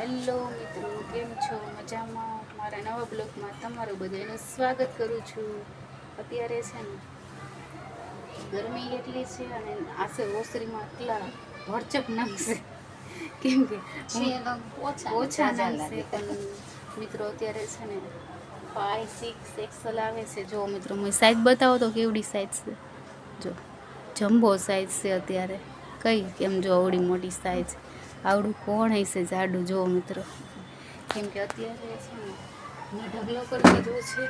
Hello મિત્રો, કેમ છો? મજામાં? મારા નવા બ્લોગમાં તમારું બધાનું સ્વાગત કરું છું. અત્યારે છે ને ગરમી એટલી છે અને આસે ઓસરીમાં એટલા ભરચક નાખશે કેમ કે ઓછા નાખશે. પણ મિત્રો અત્યારે છે ને 5-6 એક્સલ આવે છે. જો મિત્રો મેં સાઈઝ બતાવો તો કેવડી સાઈઝ છે. જો જમ્બો સાઈઝ છે અત્યારે. કઈ કેમ જો આવડી મોટી સાઈઝ આવડું કોણ હશે જાડું? જો મિત્રો, કેમ કે અત્યારે છે ને મેં ઢગલો કરી દીધો છે.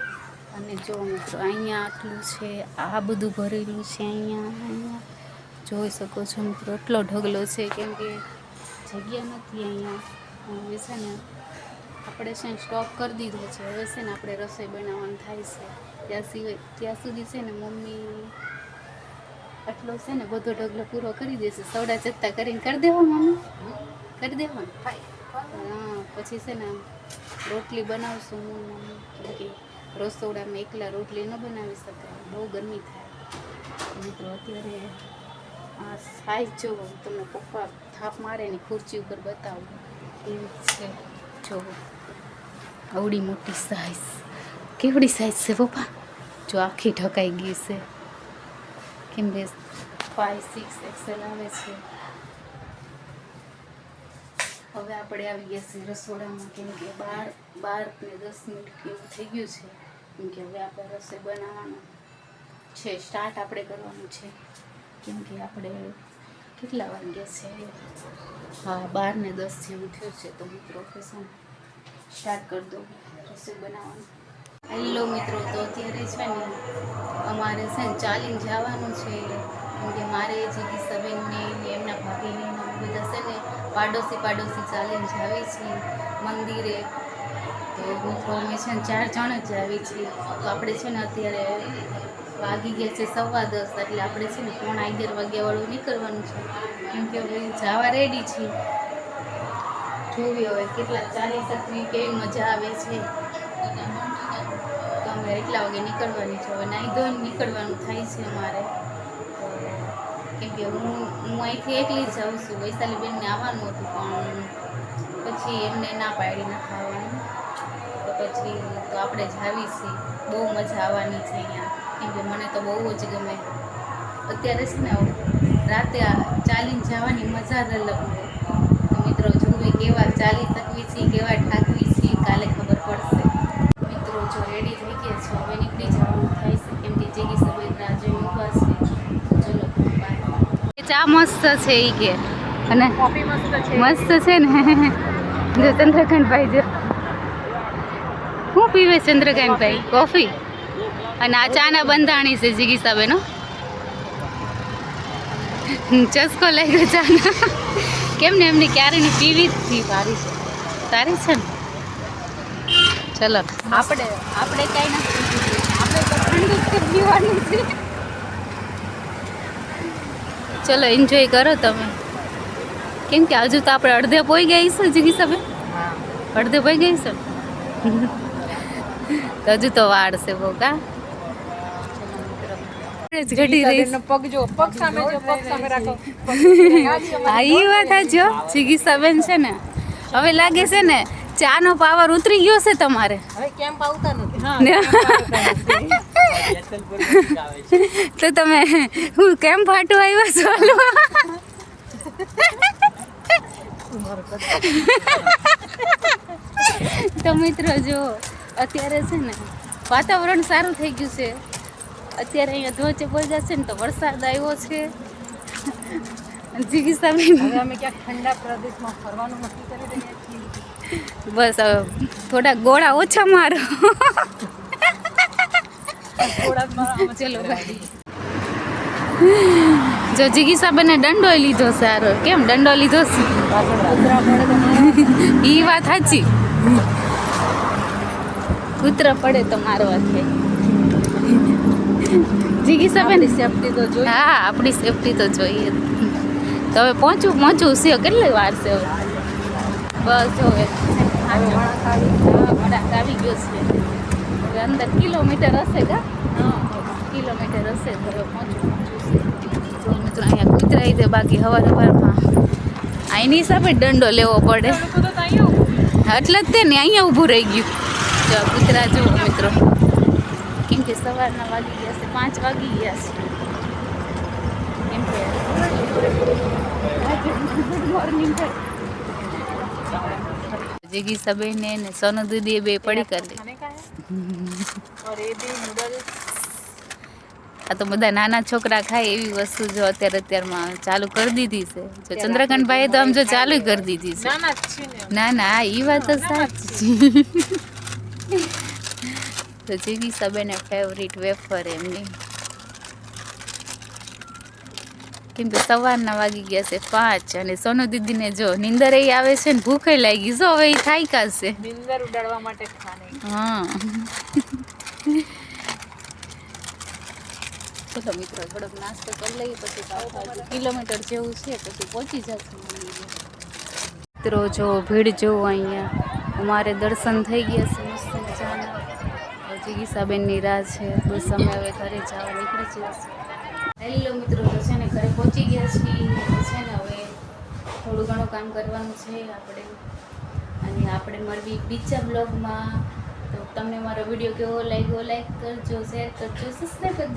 અને જો મિત્રો અહીંયા આટલું છે, આ બધું ભરેલું છે. અહીંયા જોઈ શકો છો મિત્રો, એટલો ઢગલો છે કેમ કે જગ્યા નથી અહીંયા. હવે છે ને આપણે છે ને સ્ટોક કરી દીધો છે. હવે છે ને આપણે રસોઈ બનાવવાનું થાય છે. ત્યાં સુધી છે ને મમ્મી આટલો છે ને બધો ઢગલો પૂરો કરી દેશે. સવડા ચત્તા કરીને કરી દેવા મમ્મી? કરી દેવાનું. હા, પછી છે ને રોટલી બનાવશું હું મમ્મી, કેમ કે રસોડામાં એકલા રોટલી ન બનાવી શકાય, બહુ ગરમી થાય. મિત્રો અત્યારે આ સાઈઝ જોવો, તમને પપ્પા થાપ મારે ને ખુરચી ઉપર બતાવું એવી છે. જો આવડી મોટી સાઈઝ, કેવડી સાઈઝ છે પપ્પા? જો આખી ઢકાઈ ગઈ છે કેમ કે 5-6 એક્સેલ આવે છે. હવે આપણે આવી ગયા છીએ રસોડામાં, કેમ કે 12 ને 10 મિનિટ એવું થઈ ગયું છે. કેમ કે હવે આપણે રસોઈ બનાવવાનું છે, સ્ટાર્ટ આપણે કરવાનું છે. કેમ કે આપણે કેટલા વાગ્યા છે? હા, 12 ને 10 જેવું થયું છે. તો મિત્રો સ્ટાર્ટ કરી દો રસોઈ બનાવવાનું. હેલો મિત્રો, તો અત્યારે છે ને અમારે છે ને ચાલીને જવાનું છે. કેમ કે મારે જીગીસાબેનને એમના ભાભીને બધા છે ને પાડોશી ચાલીને જાવી છીએ મંદિરે. તો મિત્રો અમે છે ને 4 જણ જ આવી છીએ. તો આપણે છે ને અત્યારે વાગી ગયા છે 10:15, એટલે આપણે છે ને 11:30 વાગ્યાવાળું નીકળવાનું છે. કેમ કે હવે જવા રેડી છીએ. જોવી હવે કેટલા ચાલી શકવી, કેવી મજા આવે છે. તો અમે એટલા વાગે નીકળવાની છે. હવે નાહી ધોઈને નીકળવાનું થાય છે અમારે. કેમ કે હું અહીંથી એકલી જ જાઉં છું. વૈશાલીબેનને આવવાનું હતું પણ પછી એમને ના પાડી ના ખાવાનું. તો પછી તો આપણે જાવી છીએ. બહુ મજા આવવાની છે અહીંયા. કેમ કે મને તો બહુ જ ગમે. અત્યારે છે ને રાતે ચાલીને જવાની મજા જ અલગ હોય. તો મિત્રો જોવી કેવા ચાલી શકવી છીએ, કેવા ઠાકવી છીએ, કાલે ખબર પડશે. મિત્રો જો રેડી થઈ ગયા છો, હવે નીકળી જવાનું થાય છે. કેમ કે જીગીસાબેન રાજે ઊભા છે. ચલો ચા મસ્ત છે ઈ કે, અને કોફી મસ્ત છે ને. જો ચંદ્રકાંતભાઈ જો શું પીવે ચંદ્રકાંતભાઈ? કોફી. અને આ ચાના બંધાણી છે જીગીસાબેન. ચસ્કો લાગ્યો ચાના. કેમ ને એમની ક્યારેની પીવી જ થી સારી છે. સારી છે ને. ચલો આપણે કાંઈ નથી, આપણે તો ઠંડુ જ પીવાનું છે. ચલો એન્જોય કરો તમે. કેમ કે હજુ તો આપણે અડધે પોઈ ગઈ છે જીગીસાબેન. અડધે પોઈ ગઈ છે તો હજુ તો વાર છે બહુ. કા ઘડી રહી પગ સામે રાખો. હા, એ વાત હાચો. જીગીસાબેન છે ને હવે લાગે છે ને ચા નો પાવર ઉતરી ગયો છે તમારે. હવે કેમ પાવતા નથી તો તમે હું કેમ ફાટું આવ્યા છો? તો મિત્રો જો અત્યારે છે ને વાતાવરણ સારું થઈ ગયું છે. અત્યારે અહીંયા ધોચે પહોંચ્યા છે ને તો વરસાદ આવ્યો છે. જીગીસાબેન અમે ક્યાંક ઠંડા પ્રદેશમાં ફરવાનું નક્કી કરી રહ્યા છીએ. બસ હવે થોડા ગોળા ઓછા મારો. ચલો ભાઈ. જો જીગીસાબેને દંડો લીધો સારો. કેમ દંડો લીધો છે? ઈ વાત સાચી. કૂતરા પડે તો મારવા થાય. જીગીસાબેન સેફટી તો જોઈએ. હા, આપણી સેફટી તો જોઈએ. તો હવે પહોંચવું છે. કેટલી વાર છે હવે? બસ હવે વળાંક આવી ગયો છે. હવે અંદર કિલોમીટર હશે. કા કિલોમીટર હશે તો હવે પહોંચવું છે. જો મિત્રો અહીંયા કૂતરાઈ દે. બાકી સવારમાં આની હિસાબે દંડો લેવો પડે. એટલે જ તે ને અહીંયા ઊભું રહી ગયું. જો કૂતરા જુઓ મિત્રો, કેમ કે સવારના વાગી ગયા છે 5 વાગી ગયા છે. કેમ કે ગુડ મોર્નિંગ. जिगी सबे ने सोनू दीदी बे पड़ी कर ली और ये भी नूडल्स आ तो બધા નાના છોકરા ખાય એવી વસ્તુ જો અત્યારે ચાલુ કરી દીધી છે. જો ચંદ્રકાંત ભાઈ તો આમ જો ચાલુ કરી દીધી છે. ના ના ઈ વાત તો સાચી. તો જીગી સબે ને ફેવરિટ વેફર એમની, કેમ કે સવારના વાગી ગયા છે 5 અને સોનુ દીદીને જો નીંદર એ આવે છે ને ભૂખે લાગી જો હવે એ થાય કાશે નીંદર ઉડાડવા માટે ખાને. હા ચલો મિત્રો થોડોક નાસ્તો કરી લઈએ પછી પાછા કિલોમીટર જેવું છે પછી પહોંચી જશું. મિત્રો જો ભીડ જોવો અહીંયા, અમારે દર્શન થઈ ગયા છે મસ્ત મજાના. જીગીસાબેનની રાહ છે, બસ અમે હવે ઘરે જવા નીકળી જશે. હેલો મિત્રો, તો છે ને ઘરે પહોંચી ગયા છીએ. છે ને હવે થોડું ઘણું કામ કરવાનું છે આપણે, અને આપણે મળવી બીજા બ્લોગમાં. તો તમને મારો વિડીયો કેવો લાગ્યો લાઈક કરજો, શેર કરજો, સબસ્ક્રાઈબ કરજો.